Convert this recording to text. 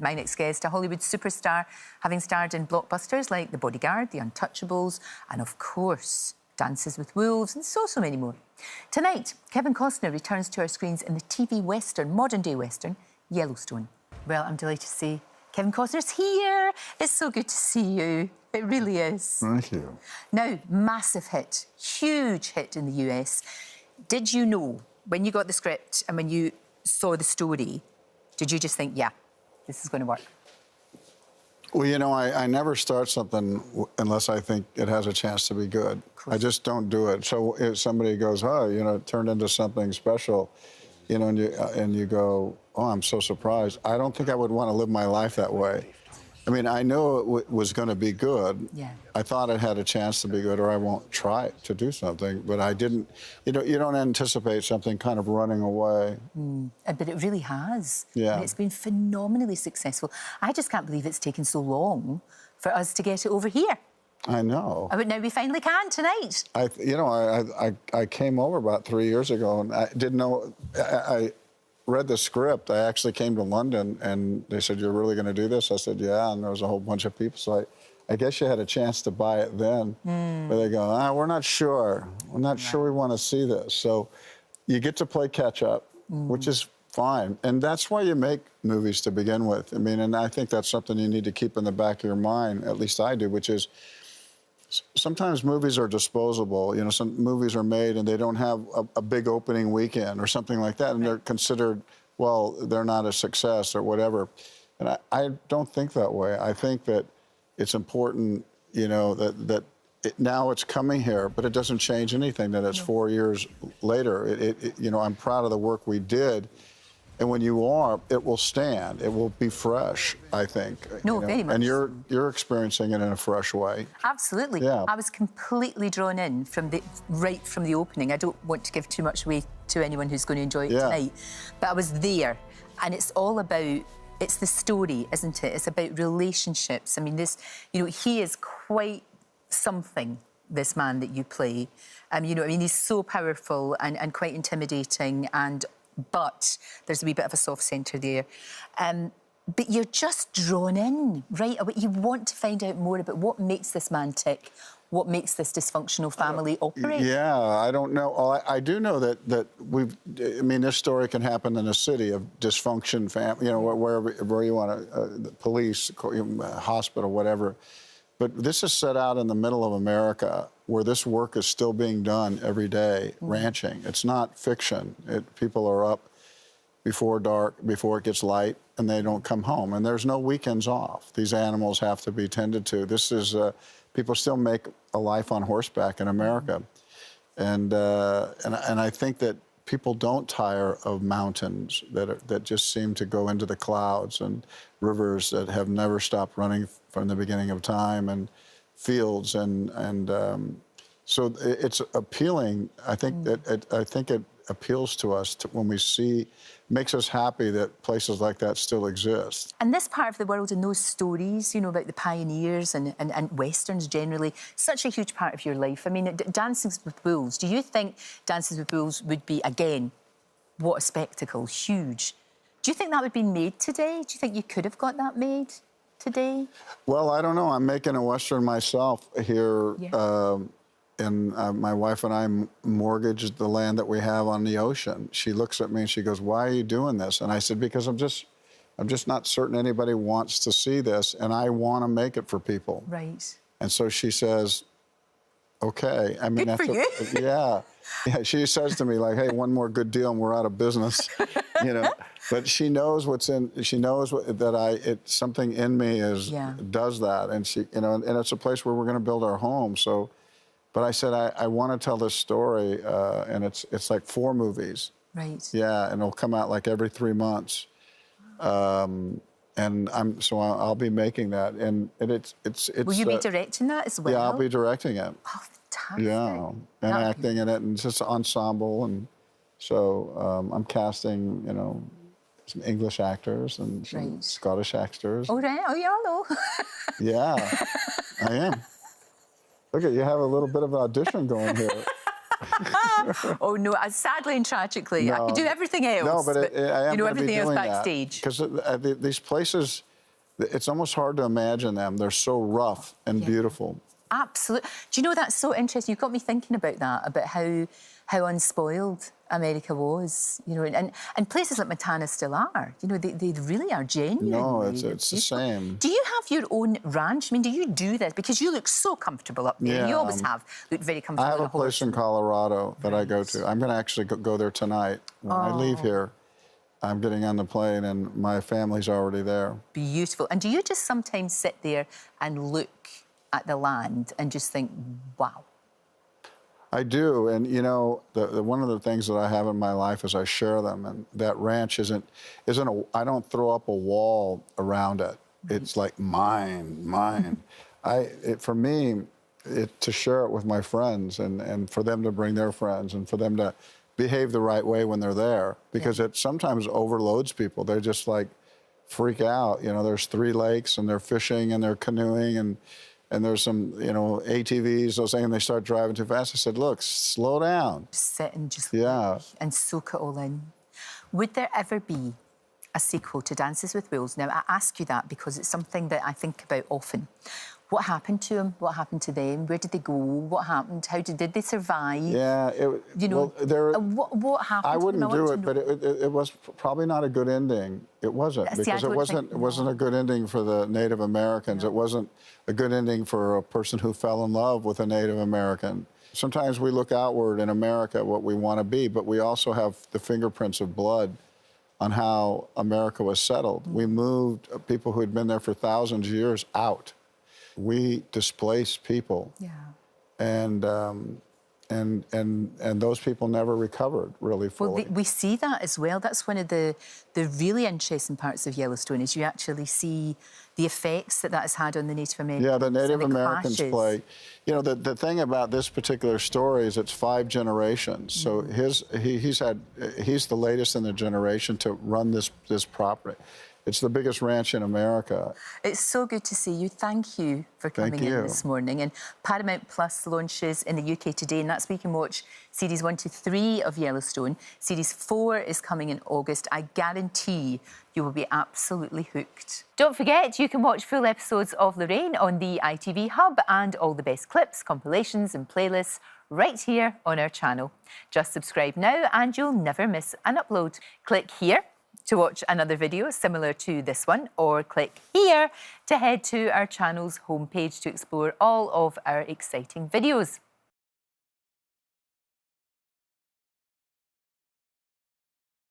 My next guest, a Hollywood superstar, having starred in blockbusters like The Bodyguard, The Untouchables, and of course, Dances with Wolves, and so many more. Tonight, Kevin Costner returns to our screens in the TV Western, modern-day Western, Yellowstone. Well, I'm delighted to say Kevin Costner's here. It's so good to see you. It really is. Thank you. Now, massive hit, huge hit in the US. Did you know, when you got the script and when you saw the story, did you just think, yeah, this is going to work? Well, you know, I never start something unless I think it has a chance to be good. I just don't do it. So if somebody goes, oh, you know, it turned into something special, you know, and you go, oh, I'm so surprised. I don't think I would want to live my life that way. I mean, I knew it was going to be good. Yeah. I thought it had a chance to be good, or I won't try to do something. But I didn't. You don't anticipate something kind of running away. But it really has. Yeah. And it's been phenomenally successful. I just can't believe it's taken so long for us to get it over here. I know. But now we finally can tonight. I came over about 3 years ago, and I didn't know. I read the script. I actually came to London, and they said, "You're really going to do this?" I said, "Yeah." And there was a whole bunch of people. So I guess you had a chance to buy it then. But they go, we're not sure. We're not sure we want to see this. So you get to play catch up, which is fine. And that's why you make movies to begin with. I mean, and I think that's something you need to keep in the back of your mind, at least I do, which is sometimes movies are disposable. You know, some movies are made and they don't have a big opening weekend or something like that, and they're considered, well, they're not a success or whatever. And I don't think that way. I think that it's important, you know, that now it's coming here, but it doesn't change anything that it's 4 years later. You know, I'm proud of the work we did. And when you are, it will stand. It will be fresh, I think. No, you know? very much. And you're experiencing it in a fresh way. Absolutely. Yeah. I was completely drawn in right from the opening. I don't want to give too much away to anyone who's going to enjoy it tonight, but I was there, and it's all about. It's the story, isn't it? It's about relationships. I mean, you know, he is quite something. This man that you play, you know, I mean, he's so powerful and quite intimidating, but there's a wee bit of a soft centre there. But you're just drawn in, right? You want to find out more about what makes this man tick, what makes this dysfunctional family operate. Yeah, I don't know. I do know that I mean, this story can happen in a city of dysfunction, family, you know, where you want to, police, hospital, whatever. But this is set out in the middle of America, where this work is still being done every day, ranching. It's not fiction. People are up before dark, before it gets light, and they don't come home. And there's no weekends off. These animals have to be tended to. This is, people still make a life on horseback in America. And I think that people don't tire of mountains that just seem to go into the clouds, and rivers that have never stopped running from the beginning of time, and fields, so it's appealing. I think it appeals to us when we see, makes us happy that places like that still exist. And this part of the world and those stories, you know, about the pioneers and Westerns generally, such a huge part of your life. I mean, Dances with Wolves, do you think Dances with Wolves would be, again, what a spectacle, huge. Do you think that would be made today? Do you think you could have got that made today? Well, I don't know. I'm making a Western myself here. Yeah. And my wife and I mortgaged the land that we have on the ocean. She looks at me and she goes, "Why are you doing this?" And I said, "Because I'm just not certain anybody wants to see this, and I want to make it for people." Right. And so she says, "Okay." I mean, good for you. Yeah. She says to me, like, "Hey, one more good deal and we're out of business," you know. But she knows what's in. She knows something in me does that, and she, you know, and it's a place where we're going to build our home. So. But I said, I want to tell this story, and it's like 4 movies. Right. Yeah, and it'll come out like every 3 months. And I'll be making that, and it's. Will you be directing that as well? Yeah, I'll be directing it. Oh, fantastic. Yeah, and acting in it, and it's just ensemble, and so I'm casting, you know, some English actors and some Scottish actors. Oh, right. Oh, yeah, hello. Yeah, I am. Look, you have a little bit of an audition going here. Oh, no, sadly and tragically. No, I could do everything else. No, but I am you know, everything else backstage. Because these places, It's almost hard to imagine them. They're so rough and beautiful. Absolutely. Do you know, that's so interesting? You've got me thinking about that, about how unspoiled America was, you know, and places like Montana still are. You know, they really are genuine. No, it's the same. Do you have your own ranch? I mean, do you do this? Because you look so comfortable up there. Yeah, you always have looked very comfortable. I have a place in Colorado that I go to. I'm going to actually go there tonight. When I leave here, I'm getting on the plane and my family's already there. Beautiful. And do you just sometimes sit there and look at the land and just think, wow? I do, and you know, one of the things that I have in my life is I share them, and that ranch isn't I don't throw up a wall around it. It's like mine. For me, to share it with my friends, and for them to bring their friends, and for them to behave the right way when they're there, because it sometimes overloads people. They just like freak out. You know, there's 3 lakes, and they're fishing, and they're canoeing, and there's some, you know, ATVs, those things, and they start driving too fast. I said, look, slow down. Just sit and just look and soak it all in. Would there ever be a sequel to Dances with Wolves? Now, I ask you that because it's something that I think about often. What happened to them? What happened to them? Where did they go? What happened? How did they survive? Yeah, you know, what happened? I wouldn't do it, but it was probably not a good ending. It wasn't, because it wasn't a good ending for the Native Americans. No. It wasn't a good ending for a person who fell in love with a Native American. Sometimes we look outward in America at what we want to be, but we also have the fingerprints of blood on how America was settled. We moved people who had been there for thousands of years out. We displaced people, and those people never recovered really fully. Well, we see that as well. That's one of the really interesting parts of Yellowstone, is you actually see the effects that has had on the Native Americans. Yeah, the Native Americans play. You know, the thing about this particular story is it's 5 generations. So he's the latest in the generation to run this property. It's the biggest ranch in America. It's so good to see you. Thank you for coming in this morning. And Paramount Plus launches in the UK today, and that's where you can watch Series 1 to 3 of Yellowstone. Series 4 is coming in August. I guarantee you will be absolutely hooked. Don't forget, you can watch full episodes of Lorraine on the ITV Hub, and all the best clips, compilations and playlists right here on our channel. Just subscribe now and you'll never miss an upload. Click here to watch another video similar to this one, or click here to head to our channel's homepage to explore all of our exciting videos.